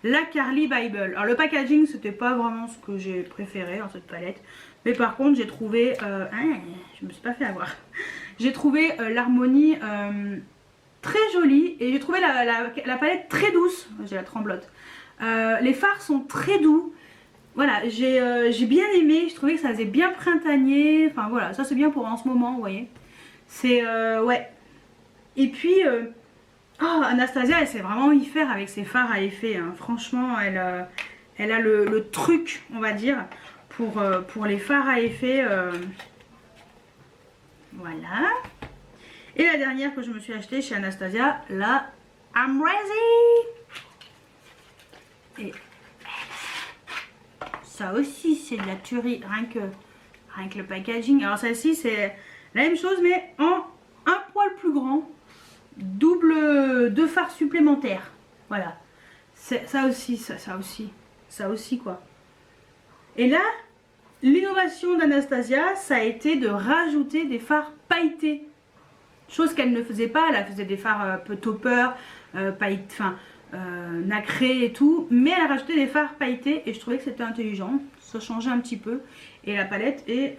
La Carli Bible. Alors le packaging c'était pas vraiment ce que j'ai préféré dans cette palette. Mais par contre j'ai trouvé, je me suis pas fait avoir. J'ai trouvé l'harmonie très jolie. Et j'ai trouvé la palette très douce. J'ai la tremblote. Les fards sont très doux. Voilà, j'ai bien aimé. Je trouvais que ça faisait bien printanier. Enfin voilà, ça c'est bien pour en ce moment, vous voyez. C'est, ouais. Et puis... oh, Anastasia, elle sait vraiment y faire avec ses fards à effet, hein. Franchement, elle a le truc, on va dire, pour les fards à effet. Voilà. Et la dernière que je me suis achetée chez Anastasia, la I'm Ready. Et ça aussi, c'est de la tuerie, rien que le packaging. Alors celle-ci, c'est la même chose, mais en un poil plus grand. Deux fards supplémentaires. Voilà. Ça aussi quoi. Et là, l'innovation d'Anastasia, ça a été de rajouter des fards pailletés. Chose qu'elle ne faisait pas. Elle faisait des fards un peu topper, nacrés et tout. Mais elle a rajouté des fards pailletés et je trouvais que c'était intelligent. Ça changeait un petit peu. Et la palette est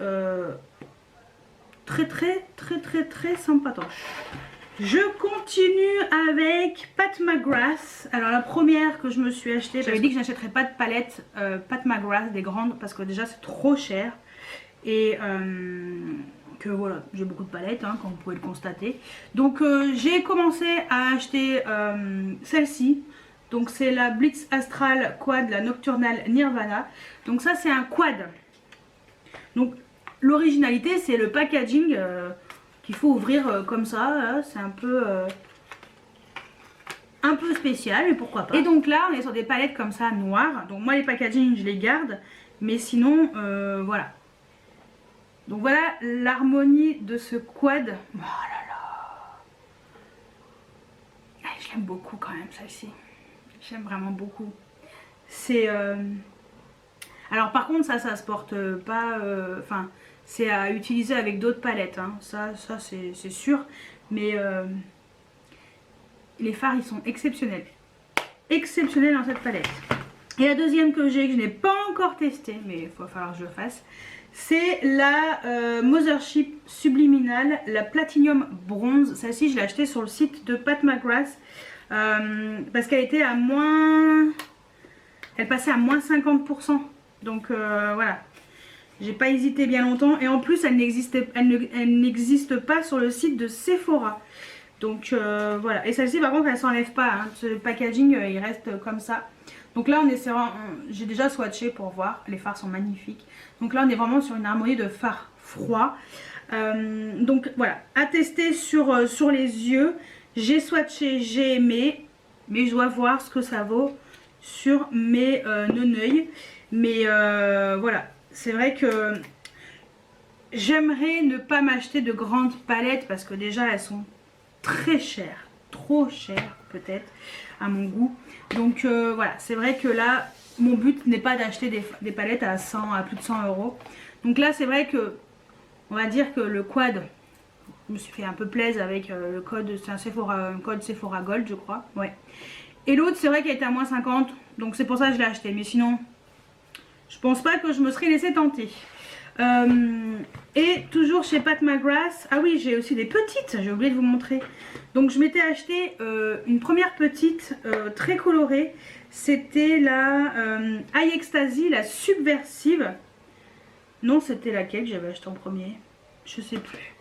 très sympatoche. Je continue avec Pat McGrath. Alors la première que je me suis achetée, j'avais dit que je n'achèterais pas de palette Pat McGrath, des grandes, parce que déjà c'est trop cher. Et que voilà, j'ai beaucoup de palettes, hein, comme vous pouvez le constater. Donc j'ai commencé à acheter celle-ci. Donc c'est la Blitz Astral Quad, la Nocturnal Nirvana. Donc ça c'est un quad. Donc l'originalité c'est le packaging qu'il faut ouvrir comme ça. C'est un peu spécial, mais pourquoi pas. Et donc là on est sur des palettes comme ça noires. Donc moi les packaging je les garde. Mais sinon voilà. Donc voilà l'harmonie de ce quad. Oh là là. Je l'aime beaucoup quand même celle-ci. J'aime vraiment beaucoup. C'est... Alors par contre ça se porte pas... Enfin c'est à utiliser avec d'autres palettes. Hein. Ça c'est sûr. Mais les fards ils sont exceptionnels. Exceptionnels dans cette palette. Et la deuxième que j'ai, que je n'ai pas encore testée, mais il va falloir que je le fasse, c'est la Mothership Subliminal, la Platinum Bronze. Celle-ci, je l'ai achetée sur le site de Pat McGrath parce qu'elle était à moins... Elle passait à moins 50%. Donc voilà, j'ai pas hésité bien longtemps. Et en plus, elle n'existe pas sur le site de Sephora. Donc voilà. Et celle-ci, par contre, elle s'enlève pas. Hein. Le packaging, il reste comme ça. Donc là, j'ai déjà swatché pour voir. Les fards sont magnifiques. Donc là, on est vraiment sur une harmonie de fard froid. Donc voilà, à tester sur les yeux. J'ai swatché, j'ai aimé. Mais je dois voir ce que ça vaut sur mes non-œils. Mais voilà, c'est vrai que j'aimerais ne pas m'acheter de grandes palettes parce que déjà elles sont très chères, trop chères peut-être à mon goût. Donc voilà, c'est vrai que là mon but n'est pas d'acheter des palettes à plus de 100 euros. Donc là c'est vrai que on va dire que le quad, je me suis fait un peu plaisir avec le code, c'est un code Sephora Gold je crois, ouais. Et l'autre c'est vrai qu'elle était à moins 50, donc c'est pour ça que je l'ai acheté. Mais sinon, je pense pas que je me serais laissé tenter. Et toujours chez Pat McGrath, ah oui, j'ai aussi des petites, j'ai oublié de vous montrer. Donc je m'étais acheté une première petite très colorée. C'était la High Ecstasy, la Subversive. Non, c'était laquelle que j'avais acheté en premier? Je sais plus.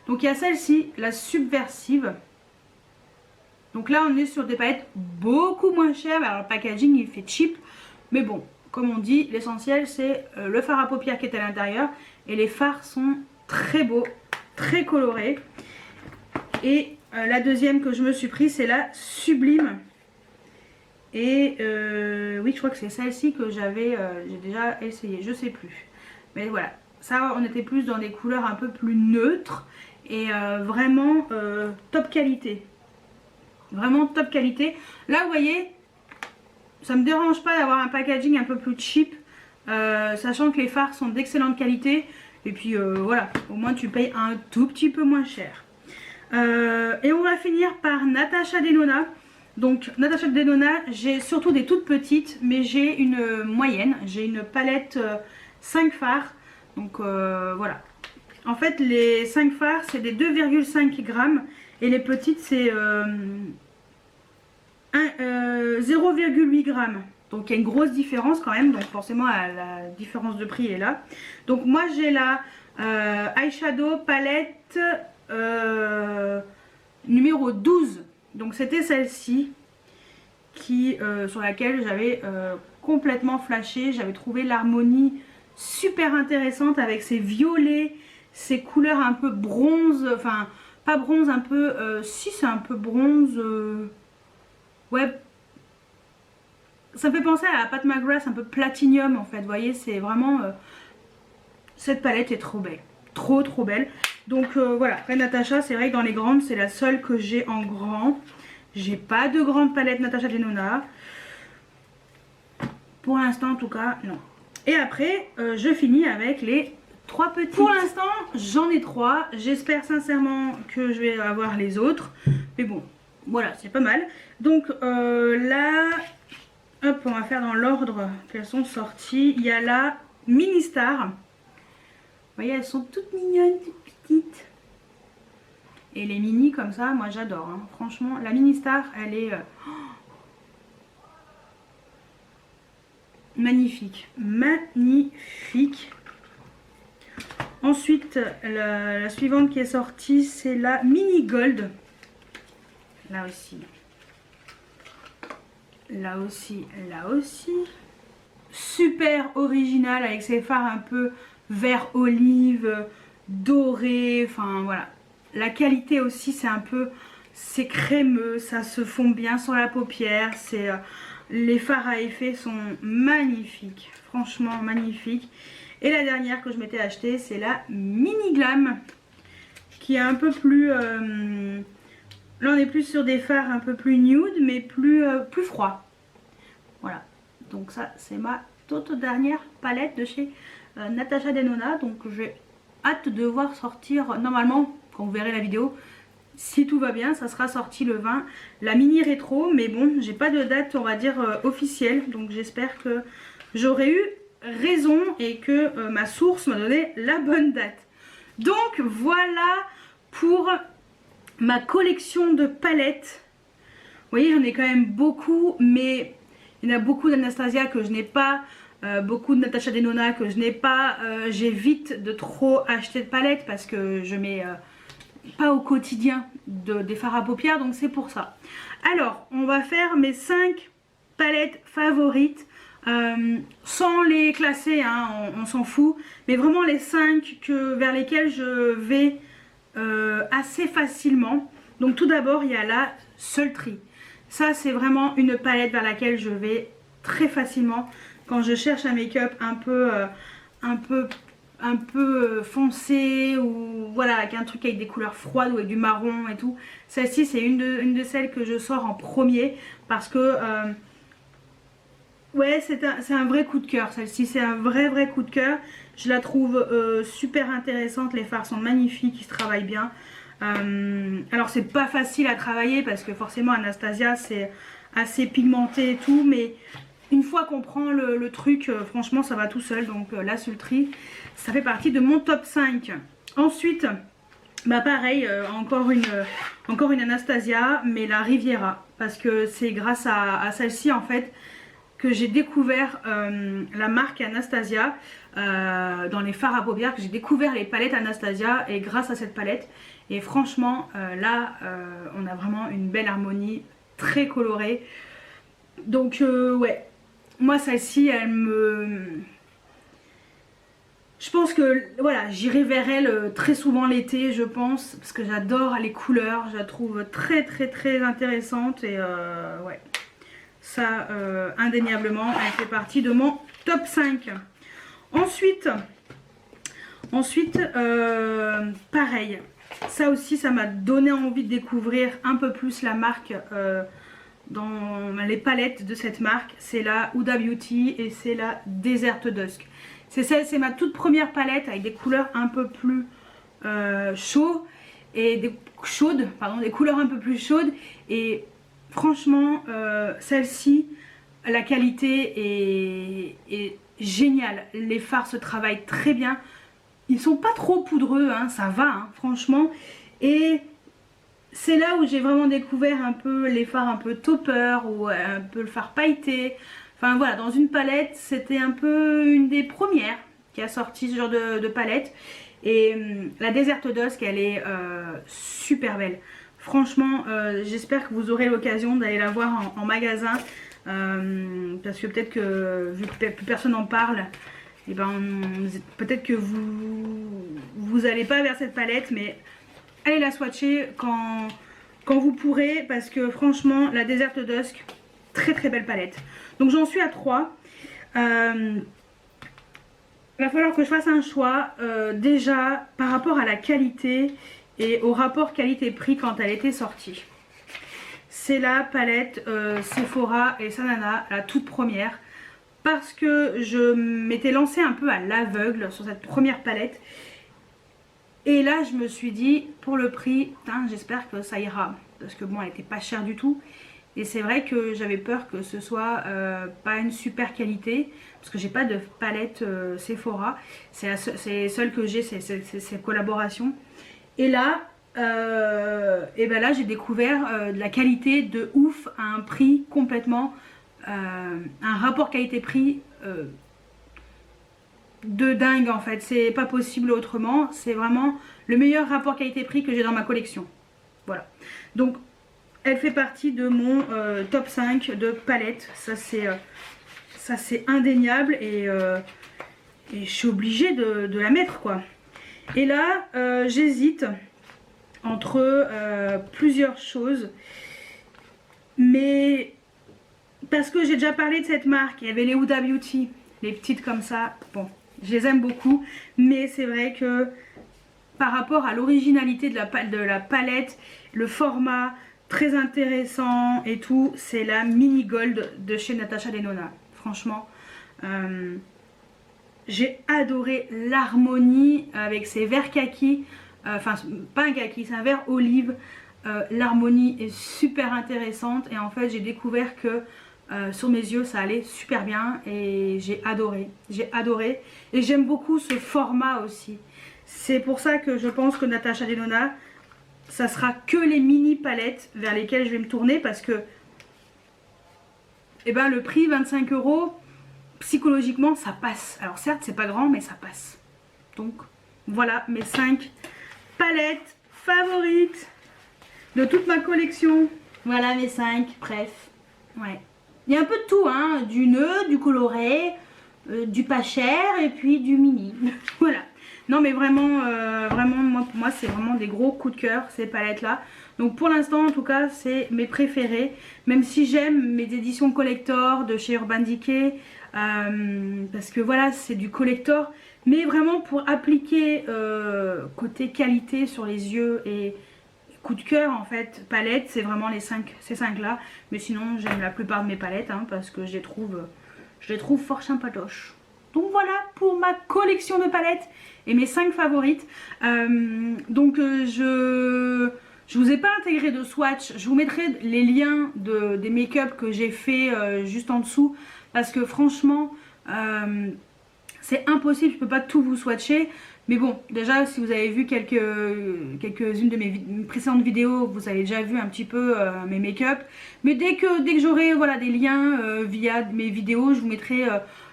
Donc il y a celle-ci, la Subversive. Donc là on est sur des palettes beaucoup moins chères. Alors le packaging il fait cheap, mais bon, comme on dit, l'essentiel c'est le fard à paupières qui est à l'intérieur. Et les fards sont très beaux, très colorés. Et la deuxième que je me suis pris, c'est la Sublime. Et oui, je crois que c'est celle-ci que j'ai déjà essayé, je sais plus. Mais voilà, ça on était plus dans des couleurs un peu plus neutres. Et vraiment top qualité. Vraiment top qualité. Là vous voyez, ça me dérange pas d'avoir un packaging un peu plus cheap, sachant que les fards sont d'excellente qualité. Et puis voilà, au moins tu payes un tout petit peu moins cher. Et on va finir par Natasha Denona. Donc Natasha Denona, j'ai surtout des toutes petites, mais j'ai une moyenne. J'ai une palette 5 fards. Donc voilà. En fait les 5 fards c'est des 2,5 grammes et les petites c'est 0,8 grammes. Donc il y a une grosse différence quand même, donc forcément la différence de prix est là. Donc moi j'ai la eyeshadow palette numéro 12. Donc c'était celle-ci sur laquelle j'avais complètement flashé. J'avais trouvé l'harmonie super intéressante avec ces violets, ces couleurs un peu bronze, enfin pas bronze, un peu, si c'est un peu bronze, ouais, ça me fait penser à la Pat McGrath, un peu platinium en fait, vous voyez, c'est vraiment, cette palette est trop belle, trop belle. Donc voilà, après Natasha, c'est vrai que dans les grandes, c'est la seule que j'ai en grand. J'ai pas de grande palette Natasha Denona, pour l'instant en tout cas, non. Et après, je finis avec les 3 petites. Pour l'instant, j'en ai 3. J'espère sincèrement que je vais avoir les autres. Mais bon, voilà, c'est pas mal. Donc là, hop, on va faire dans l'ordre qu'elles sont sorties. Il y a la Mini Star. Vous voyez, elles sont toutes mignonnes, toutes petites. Et les mini comme ça, moi j'adore. Hein. Franchement, la Mini Star, elle est magnifique. Magnifique. Ensuite, la suivante qui est sortie, c'est la Mini Gold. Là aussi. Là aussi, là aussi. Super original avec ses fards un peu vert olive, doré. Enfin voilà. La qualité aussi, c'est crémeux. Ça se fond bien sur la paupière. Les fards à effet sont magnifiques. Franchement magnifiques. Et la dernière que je m'étais achetée, c'est la Mini Glam, qui est un peu plus... là on est plus sur des fards un peu plus nude, mais plus froid. Voilà. Donc ça, c'est ma toute dernière palette de chez Natasha Denona. Donc j'ai hâte de voir sortir, normalement, quand vous verrez la vidéo, si tout va bien, ça sera sorti le 20. La mini rétro, mais bon, j'ai pas de date, on va dire, officielle. Donc j'espère que j'aurai eu raison et que ma source m'a donné la bonne date. Donc voilà pour ma collection de palettes. Vous voyez, j'en ai quand même beaucoup, mais il y en a beaucoup d'Anastasia que je n'ai pas. Beaucoup de Natasha Denona que je n'ai pas. J'évite de trop acheter de palettes parce que je mets pas au quotidien des fards à paupières, donc c'est pour ça. Alors, on va faire mes 5 palettes favorites. Sans les classer, hein, on s'en fout. Mais vraiment les 5 vers lesquelles je vais assez facilement. Donc tout d'abord, il y a la Sultry. Ça, c'est vraiment une palette vers laquelle je vais très facilement quand je cherche un make-up un peu foncé, ou voilà, avec un truc avec des couleurs froides ou avec du marron et tout. Celle-ci, c'est une de celles que je sors en premier parce que ouais, c'est un vrai coup de cœur. Celle-ci, c'est un vrai coup de cœur. Je la trouve super intéressante. Les fards sont magnifiques, ils se travaillent bien. Alors c'est pas facile à travailler parce que forcément Anastasia c'est assez pigmenté et tout, mais une fois qu'on prend le truc, franchement ça va tout seul. Donc la Sultry, ça fait partie de mon top 5. Ensuite, bah pareil, encore une Anastasia, mais la Riviera, parce que c'est grâce à celle-ci en fait que j'ai découvert la marque Anastasia dans les fards à paupières, que j'ai découvert les palettes Anastasia, et grâce à cette palette. Et franchement, là, on a vraiment une belle harmonie, très colorée. Donc, ouais, moi, celle-ci, je pense que, voilà, j'irai vers elle très souvent l'été, je pense, parce que j'adore les couleurs, je la trouve très intéressante, et ouais, ça, indéniablement, elle fait partie de mon top 5. Ensuite, pareil. Ça aussi, ça m'a donné envie de découvrir un peu plus la marque dans les palettes de cette marque. C'est la Huda Beauty et c'est la Desert Dusk. C'est ma toute première palette avec des couleurs un peu plus chaudes et des couleurs un peu plus chaudes. Et franchement, celle-ci, la qualité est géniale. Les fards se travaillent très bien. Ils sont pas trop poudreux, hein, ça va, hein, franchement. Et c'est là où j'ai vraiment découvert un peu les fards un peu topper ou un peu le fard pailleté. Enfin voilà, dans une palette, c'était un peu une des premières qui a sorti ce genre de palette. Et la Desert Dusk, elle est super belle. Franchement, j'espère que vous aurez l'occasion d'aller la voir en magasin. Parce que peut-être que, vu que plus personne n'en parle, et ben peut-être que vous n'allez pas vers cette palette, mais allez la swatcher quand vous pourrez, parce que franchement la Desert Dusk, très belle palette. Donc j'en suis à 3. Il va falloir que je fasse un choix, déjà par rapport à la qualité et au rapport qualité-prix quand elle était sortie. C'est la palette Sephora et Sanana, la toute première, parce que je m'étais lancée un peu à l'aveugle sur cette première palette. Et là je me suis dit, pour le prix, j'espère que ça ira, parce que bon, elle n'était pas chère du tout. Et c'est vrai que j'avais peur que ce soit pas une super qualité, parce que j'ai pas de palette Sephora, c'est celle que j'ai, c'est collaboration. Et là, et ben là j'ai découvert de la qualité de ouf à un prix complètement, un rapport qualité-prix de dingue en fait. C'est pas possible autrement, c'est vraiment le meilleur rapport qualité-prix que j'ai dans ma collection. Voilà, donc elle fait partie de mon top 5 de palettes. Ça c'est indéniable, et je suis obligée de la mettre quoi. Et là j'hésite entre plusieurs choses, mais parce que j'ai déjà parlé de cette marque, il y avait les Huda Beauty, les petites comme ça, bon, je les aime beaucoup, mais c'est vrai que par rapport à l'originalité de la palette, le format très intéressant et tout, c'est la Mini Gold de chez Natasha Denona. Franchement, j'ai adoré l'harmonie avec ces verts kaki, enfin pas un kaki, c'est un vert olive, l'harmonie est super intéressante et en fait j'ai découvert que sur mes yeux ça allait super bien et j'ai adoré et j'aime beaucoup ce format aussi. C'est pour ça que je pense que Natasha Denona, ça sera que les mini palettes vers lesquelles je vais me tourner parce que eh ben, le prix 25 €, psychologiquement ça passe. Alors certes c'est pas grand mais ça passe. Donc voilà mes 5 palettes favorites de toute ma collection. Voilà mes 5, bref. Ouais. Il y a un peu de tout, hein. Du nœud, du coloré, du pas cher et puis du mini. Voilà. Non mais vraiment, vraiment pour moi c'est vraiment des gros coups de cœur ces palettes là. Donc pour l'instant en tout cas c'est mes préférés. Même si j'aime mes éditions collector de chez Urban Decay. Parce que voilà c'est du collector. Mais vraiment pour appliquer côté qualité sur les yeux et coup de cœur en fait, palette, c'est vraiment ces 5 là. Mais sinon j'aime la plupart de mes palettes hein, parce que je les trouve fort sympatoches. Donc voilà pour ma collection de palettes et mes 5 favorites. Je vous ai pas intégré de swatch. Je vous mettrai les liens des make-up que j'ai fait juste en dessous. Parce que franchement, c'est impossible, je peux pas tout vous swatcher. Mais bon, déjà si vous avez vu quelques-unes de mes précédentes vidéos, vous avez déjà vu un petit peu mes make-up. Mais dès que j'aurai voilà, des liens via mes vidéos, je vous mettrai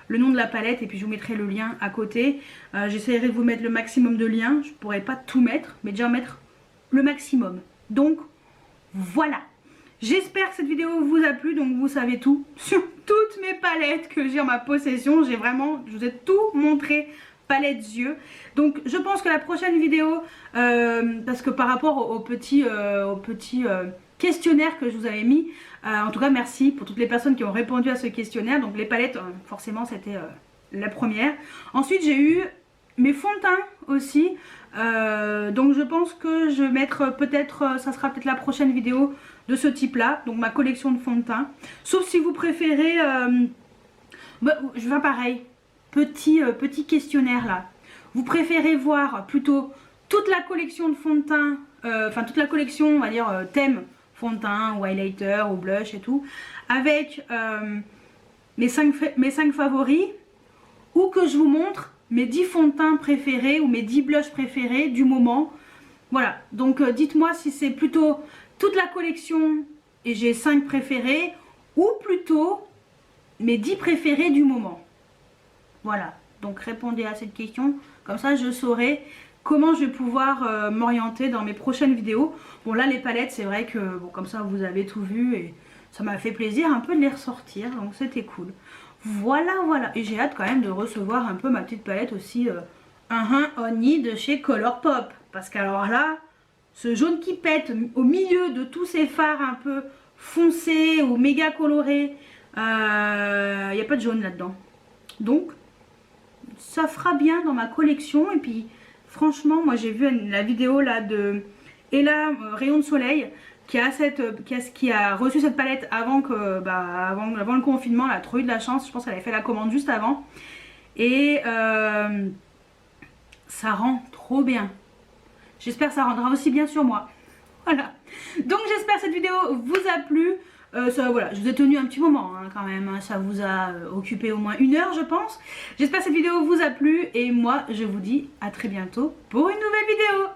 le nom de la palette et puis je vous mettrai le lien à côté. J'essaierai de vous mettre le maximum de liens. Je pourrais pas tout mettre, mais déjà mettre le maximum. Donc voilà. J'espère que cette vidéo vous a plu, donc vous savez tout sur toutes mes palettes que j'ai en ma possession. Je vous ai tout montré, palettes yeux. Donc je pense que la prochaine vidéo, parce que par rapport au petit questionnaire que je vous avais mis, en tout cas merci pour toutes les personnes qui ont répondu à ce questionnaire. Donc les palettes, forcément c'était la première. Ensuite j'ai eu mes fonds de teint aussi. Donc je pense que je vais mettre peut-être, ça sera peut-être la prochaine vidéo de ce type là, donc ma collection de fonds de teint. Sauf si vous préférez, je vais pareil, petit questionnaire là. Vous préférez voir plutôt toute la collection de fonds de teint, enfin toute la collection on va dire thème fond de teint ou highlighter ou blush et tout, avec mes 5 favoris, ou que je vous montre mes 10 fonds de teint préférés ou mes 10 blushs préférés du moment. Voilà, donc dites-moi si c'est plutôt toute la collection et j'ai 5 préférés, ou plutôt mes 10 préférés du moment. Voilà, donc répondez à cette question, comme ça je saurai comment je vais pouvoir m'orienter dans mes prochaines vidéos. Bon là les palettes c'est vrai que bon, comme ça vous avez tout vu et ça m'a fait plaisir un peu de les ressortir, donc c'était cool. Voilà, et j'ai hâte quand même de recevoir un peu ma petite palette aussi Honey de chez Colourpop. Parce qu'alors là, ce jaune qui pète au milieu de tous ces fards un peu foncés ou méga colorés, il n'y a pas de jaune là-dedans. Donc, ça fera bien dans ma collection. Et puis, franchement, moi j'ai vu la vidéo là de Ella Rayon de Soleil, qui a reçu cette palette avant le confinement. Elle a trop eu de la chance, je pense qu'elle avait fait la commande juste avant. Et ça rend trop bien. J'espère que ça rendra aussi bien sur moi. Voilà. Donc j'espère que cette vidéo vous a plu. Voilà, je vous ai tenu un petit moment hein, quand même. Hein. Ça vous a occupé au moins 1 heure je pense. J'espère que cette vidéo vous a plu. Et moi je vous dis à très bientôt pour une nouvelle vidéo.